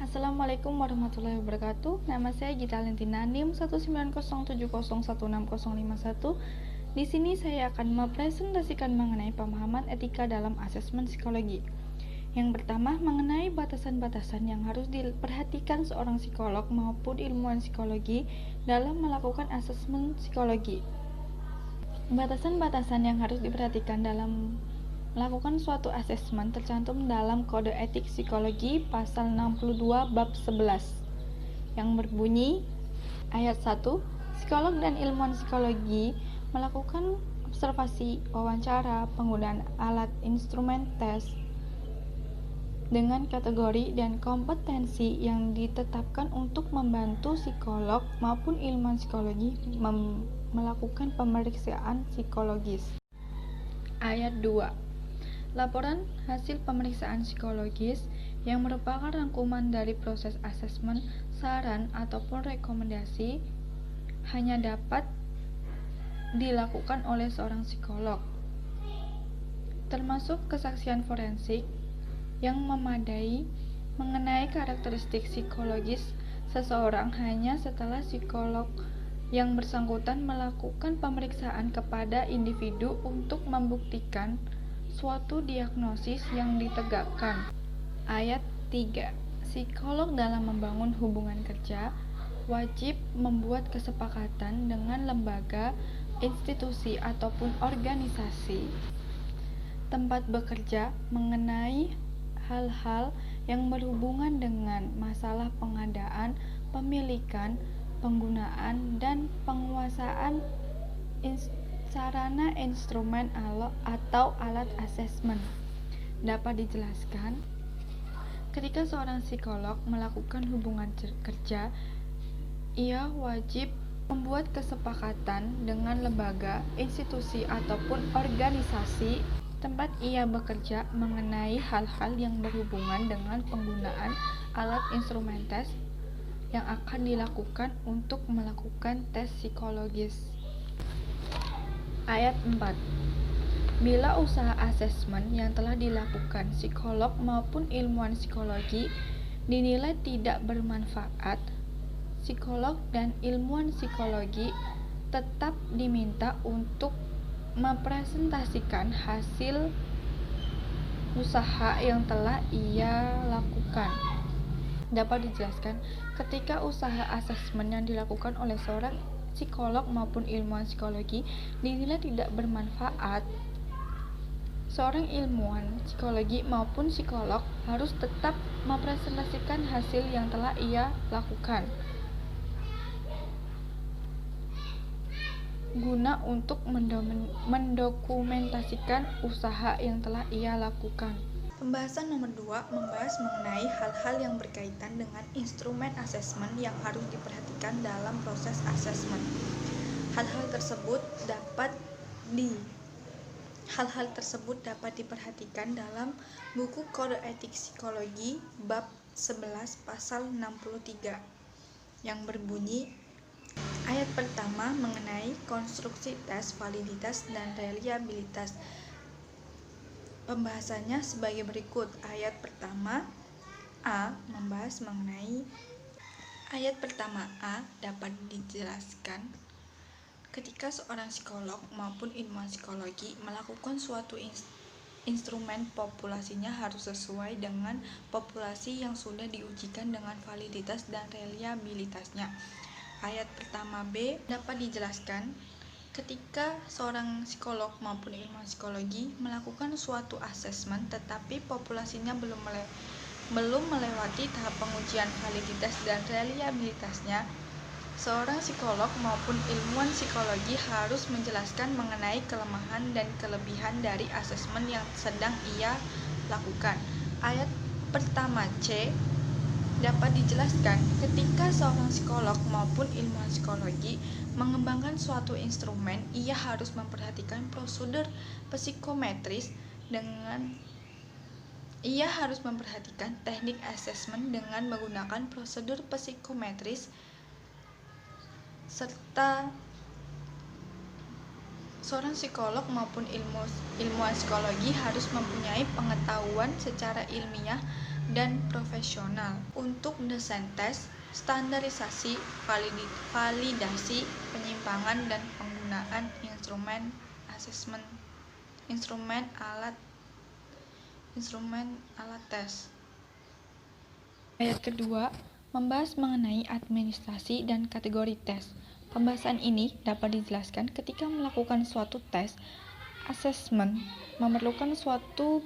Assalamualaikum warahmatullahi wabarakatuh. Nama saya Gita Lentina, NIM 19070165051. Di sini saya akan mempresentasikan mengenai pemahaman etika dalam asesmen psikologi. Yang pertama, mengenai batasan-batasan yang harus diperhatikan seorang psikolog maupun ilmuwan psikologi dalam melakukan asesmen psikologi. Batasan-batasan yang harus diperhatikan dalam melakukan suatu asesmen tercantum dalam Kode Etik Psikologi pasal 62 bab 11 yang berbunyi ayat 1, psikolog dan ilmuwan psikologi melakukan observasi, wawancara, penggunaan alat instrumen tes dengan kategori dan kompetensi yang ditetapkan untuk membantu psikolog maupun ilmuwan psikologi melakukan pemeriksaan psikologis. Ayat 2. Laporan hasil pemeriksaan psikologis yang merupakan rangkuman dari proses asesmen, saran, ataupun rekomendasi hanya dapat dilakukan oleh seorang psikolog, termasuk kesaksian forensik yang memadai mengenai karakteristik psikologis seseorang hanya setelah psikolog yang bersangkutan melakukan pemeriksaan kepada individu untuk membuktikan suatu diagnosis yang ditegakkan. Ayat 3. Psikolog dalam membangun hubungan kerja wajib membuat kesepakatan dengan lembaga, institusi, ataupun organisasi tempat bekerja mengenai hal-hal yang berhubungan dengan masalah pengadaan, pemilikan, penggunaan, dan penguasaan sarana instrumen atau alat asesmen. Dapat dijelaskan, ketika seorang psikolog melakukan hubungan kerja, ia wajib membuat kesepakatan dengan lembaga, institusi, ataupun organisasi tempat ia bekerja mengenai hal-hal yang berhubungan dengan penggunaan alat instrumen tes yang akan dilakukan untuk melakukan tes psikologis. Ayat 4. Bila usaha asesmen yang telah dilakukan psikolog maupun ilmuwan psikologi dinilai tidak bermanfaat, psikolog dan ilmuwan psikologi tetap diminta untuk mempresentasikan hasil usaha yang telah ia lakukan. Dapat dijelaskan, ketika usaha asesmen yang dilakukan oleh seorang psikolog maupun ilmuwan psikologi dinilai tidak bermanfaat, seorang ilmuwan psikologi maupun psikolog harus tetap mempresentasikan hasil yang telah ia lakukan guna untuk mendokumentasikan usaha yang telah ia lakukan. Pembahasan nomor 2 membahas mengenai hal-hal yang berkaitan dengan instrumen asesmen yang harus diperhatikan dalam proses asesmen. Hal-hal tersebut dapat diperhatikan dalam buku Kode Etik Psikologi bab 11 pasal 63 yang berbunyi ayat pertama mengenai konstruksi tes, validitas, dan reliabilitas. Pembahasannya sebagai berikut. Ayat pertama A membahas mengenai ayat pertama A dapat dijelaskan ketika seorang psikolog maupun ilmuwan psikologi melakukan suatu instrumen, populasinya harus sesuai dengan populasi yang sudah diujikan dengan validitas dan reliabilitasnya. Ayat pertama B dapat dijelaskan ketika seorang psikolog maupun ilmuwan psikologi melakukan suatu asesmen tetapi populasinya belum melewati tahap pengujian validitas dan reliabilitasnya, seorang psikolog maupun ilmuwan psikologi harus menjelaskan mengenai kelemahan dan kelebihan dari asesmen yang sedang ia lakukan. Ayat pertama C dapat dijelaskan ketika seorang psikolog maupun ilmuwan psikologi mengembangkan suatu instrumen, ia harus memperhatikan prosedur psikometris ia harus memperhatikan teknik asesmen dengan menggunakan prosedur psikometris serta seorang psikolog maupun ilmuwan psikologi harus mempunyai pengetahuan secara ilmiah dan profesional. Untuk desain tes, standarisasi, validasi, penyimpangan, dan penggunaan instrumen asesmen, instrumen alat tes. Ayat kedua membahas mengenai administrasi dan kategori tes. Pembahasan ini dapat dijelaskan ketika melakukan suatu tes asesmen memerlukan suatu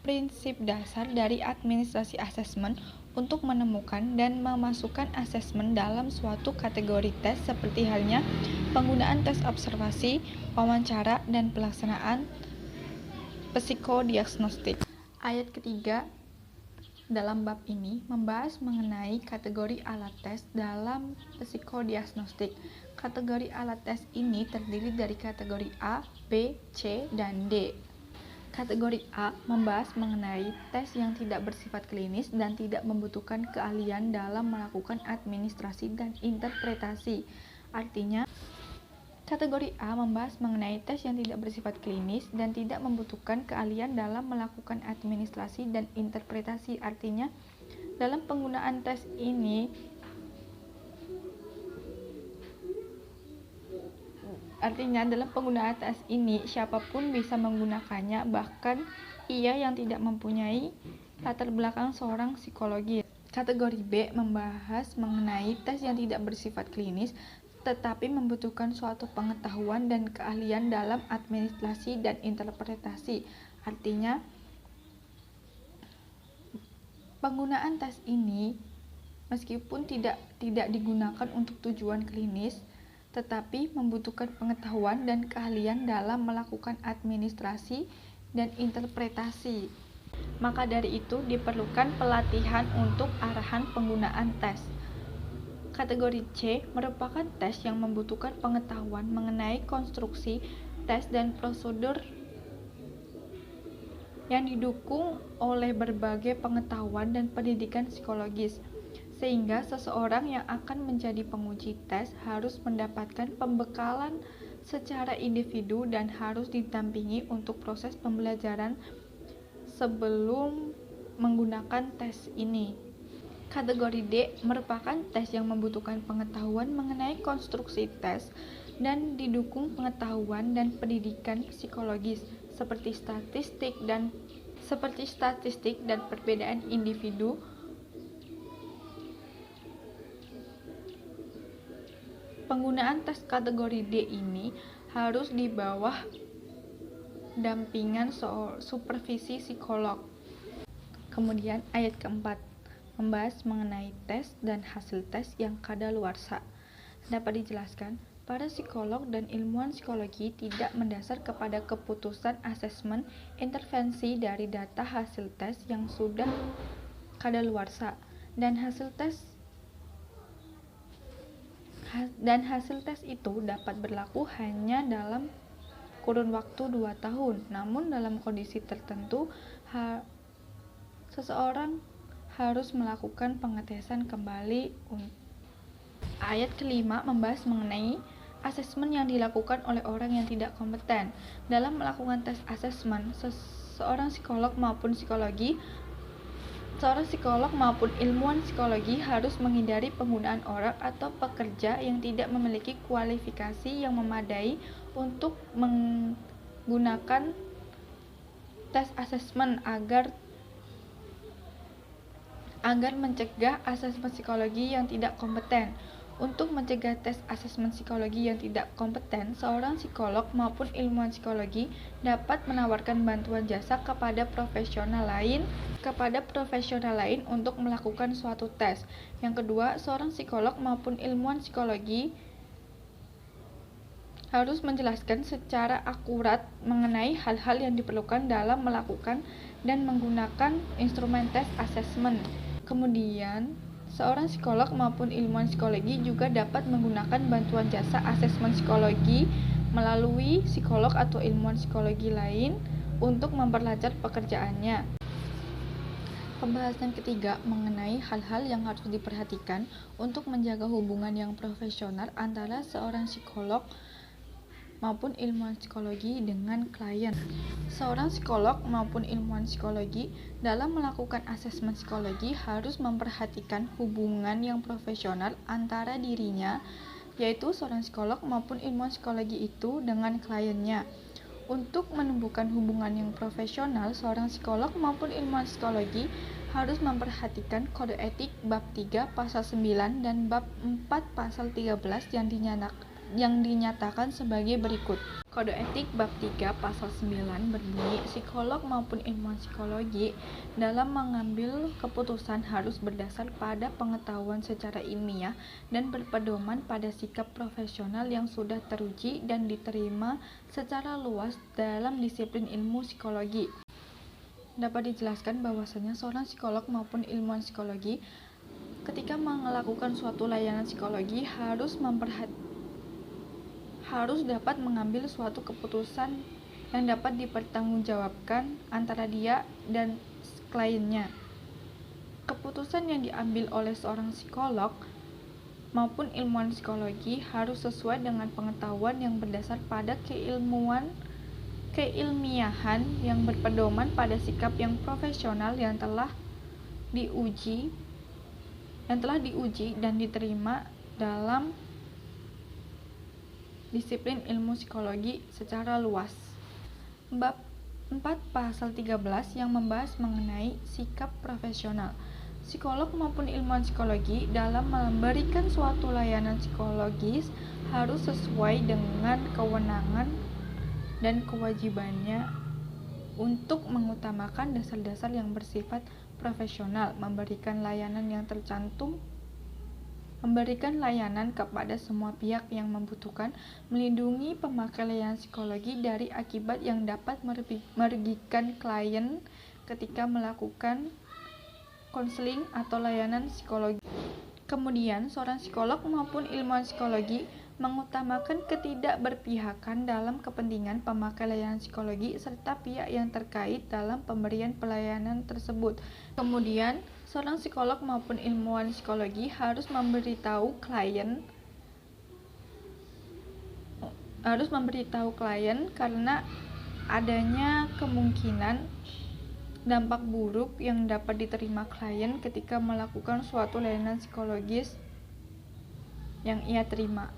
prinsip dasar dari administrasi asesmen untuk menemukan dan memasukkan asesmen dalam suatu kategori tes seperti halnya penggunaan tes observasi, wawancara, dan pelaksanaan psikodiagnostik. Ayat ketiga dalam bab ini membahas mengenai kategori alat tes dalam psikodiagnostik. Kategori alat tes ini terdiri dari kategori A, B, C, dan D. Kategori A membahas mengenai tes yang tidak bersifat klinis dan tidak membutuhkan keahlian dalam melakukan administrasi dan interpretasi. Artinya, kategori A membahas mengenai tes yang tidak bersifat klinis dan tidak membutuhkan keahlian dalam melakukan administrasi dan interpretasi. Artinya, dalam penggunaan tes ini, siapapun bisa menggunakannya, bahkan ia yang tidak mempunyai latar belakang seorang psikologis. Kategori B membahas mengenai tes yang tidak bersifat klinis tetapi membutuhkan suatu pengetahuan dan keahlian dalam administrasi dan interpretasi. Artinya, penggunaan tes ini meskipun tidak digunakan untuk tujuan klinis, tetapi membutuhkan pengetahuan dan keahlian dalam melakukan administrasi dan interpretasi. Maka dari itu diperlukan pelatihan untuk arahan penggunaan tes. Kategori C merupakan tes yang membutuhkan pengetahuan mengenai konstruksi tes dan prosedur yang didukung oleh berbagai pengetahuan dan pendidikan psikologis, sehingga seseorang yang akan menjadi penguji tes harus mendapatkan pembekalan secara individu dan harus didampingi untuk proses pembelajaran sebelum menggunakan tes ini. Kategori D merupakan tes yang membutuhkan pengetahuan mengenai konstruksi tes dan didukung pengetahuan dan pendidikan psikologis seperti statistik dan perbedaan individu. Penggunaan tes kategori D ini harus di bawah dampingan supervisi psikolog. Kemudian ayat keempat membahas mengenai tes dan hasil tes yang kadaluarsa. Dapat dijelaskan, para psikolog dan ilmuwan psikologi tidak mendasar kepada keputusan asesmen intervensi dari data hasil tes yang sudah kadaluarsa, dan hasil tes itu dapat berlaku hanya dalam kurun waktu 2 tahun. Namun dalam kondisi tertentu seseorang harus melakukan pengetesan kembali. Ayat kelima membahas mengenai asesmen yang dilakukan oleh orang yang tidak kompeten. Dalam melakukan tes asesmen, seorang psikolog maupun ilmuwan psikologi harus menghindari penggunaan orang atau pekerja yang tidak memiliki kualifikasi yang memadai untuk menggunakan tes asesmen agar mencegah asesmen psikologi yang tidak kompeten. Untuk mencegah tes asesmen psikologi yang tidak kompeten, seorang psikolog maupun ilmuwan psikologi dapat menawarkan bantuan jasa kepada profesional lain untuk melakukan suatu tes. Yang kedua, seorang psikolog maupun ilmuwan psikologi harus menjelaskan secara akurat mengenai hal-hal yang diperlukan dalam melakukan dan menggunakan instrumen tes asesmen. Kemudian, seorang psikolog maupun ilmuwan psikologi juga dapat menggunakan bantuan jasa asesmen psikologi melalui psikolog atau ilmuwan psikologi lain untuk memperlancar pekerjaannya. Pembahasan ketiga mengenai hal-hal yang harus diperhatikan untuk menjaga hubungan yang profesional antara seorang psikolog maupun ilmuwan psikologi dengan klien. Seorang psikolog maupun ilmuwan psikologi dalam melakukan asesmen psikologi harus memperhatikan hubungan yang profesional antara dirinya, yaitu seorang psikolog maupun ilmuwan psikologi itu dengan kliennya. Untuk menumbuhkan hubungan yang profesional, seorang psikolog maupun ilmuwan psikologi harus memperhatikan kode etik bab 3 pasal 9 dan bab 4 pasal 13 yang dinyatakan sebagai berikut. Kode etik bab 3 pasal 9 berbunyi, psikolog maupun ilmuwan psikologi dalam mengambil keputusan harus berdasar pada pengetahuan secara ilmiah dan berpedoman pada sikap profesional yang sudah teruji dan diterima secara luas dalam disiplin ilmu psikologi. Dapat dijelaskan bahwasanya seorang psikolog maupun ilmuwan psikologi ketika melakukan suatu layanan psikologi harus dapat mengambil suatu keputusan yang dapat dipertanggungjawabkan antara dia dan kliennya. Keputusan yang diambil oleh seorang psikolog maupun ilmuwan psikologi harus sesuai dengan pengetahuan yang berdasar pada keilmiahan yang berpedoman pada sikap yang profesional yang telah diuji dan diterima dalam disiplin ilmu psikologi secara luas. Bab 4 pasal 13 yang membahas mengenai sikap profesional. Psikolog maupun ilmuwan psikologi dalam memberikan suatu layanan psikologis harus sesuai dengan kewenangan dan kewajibannya untuk mengutamakan dasar-dasar yang bersifat profesional, memberikan layanan kepada semua pihak yang membutuhkan, melindungi pemakai layanan psikologi dari akibat yang dapat merugikan klien ketika melakukan konseling atau layanan psikologi. Kemudian, seorang psikolog maupun ilmuwan psikologi mengutamakan ketidakberpihakan dalam kepentingan pemakai layanan psikologi serta pihak yang terkait dalam pemberian pelayanan tersebut. Kemudian, seorang psikolog maupun ilmuwan psikologi harus memberitahu klien karena adanya kemungkinan dampak buruk yang dapat diterima klien ketika melakukan suatu layanan psikologis yang ia terima.